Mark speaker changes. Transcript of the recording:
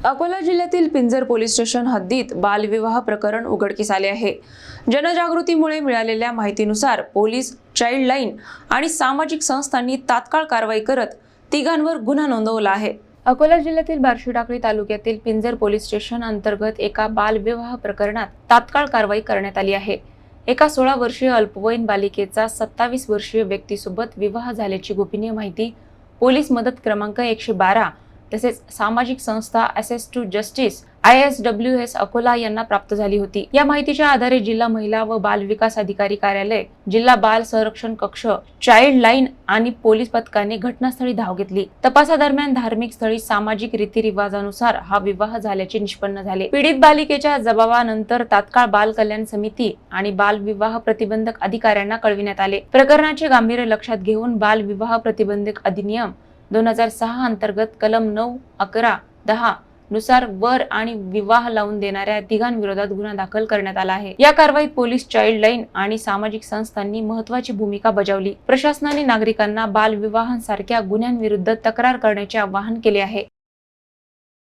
Speaker 1: अकोला जिल्ह्यातील पिंजर police station हद्दीत बालविवाह प्रकरण उघडकीस आले आहे। जनजागृतीमुळे मिळालेल्या माहितीनुसार पोलीस, चाइल्ड लाईन आणि सामाजिक संस्थांनी तात्काळ कारवाई करत तिघांवर गुन्हा नोंदवला आहे। अकोला जिल्ह्यातील बार्शीटाकळी तालुक्यातील पिंजर पोलीस स्टेशन अंतर्गत एका बालविवाह प्रकरणात तात्काळ कारवाई करण्यात आली आहे। एका 16 वर्षीय अल्पवयीन बालिकेचा 27 वर्षीय व्यक्तीसोबत विवाह झाल्याची गोपनीय माहिती पोलीस मदत क्रमांक 112 तसेच सामाजिक संस्था access to justice ISWS Akola यांना प्राप्त झाली होती। या माहितीच्या आधारे जिल्हा महिला व बाल विकास अधिकारी कार्यालय, जिल्हा बाल संरक्षण कक्ष, चाइल्ड लाईन आणि पोलीस पथकाने घटनास्थळी धाव घेतली। तपासादरम्यान धार्मिक स्थळी सामाजिक रीतिरिवाजानुसार हा विवाह झाल्याचे निष्पन्न झाले। पीडित बालिकेच्या जबाबानंतर तात्काळ बाल कल्याण समिती आणि बाल विवाह प्रतिबंधक अधिकाऱ्यांना कळविण्यात आले। प्रकरणाचे गांभीर्य लक्षात घेऊन बाल विवाह प्रतिबंधक अधिनियम 2006 अंतर्गत कलम 9, 11, 10 नुसार वर आणि विवाह लावून देणाऱ्या तिघांविरोधात गुन्हा दाखल करण्यात आला आहे। या कारवाईत पोलीस, चाइल्ड लाईन आणि सामाजिक संस्थांनी महत्त्वाची भूमिका बजावली। प्रशासनाने नागरिकांना बालविवाहांसारख्या गुन्ह्यांविरुद्ध तक्रार करण्याचे आवाहन केले आहे।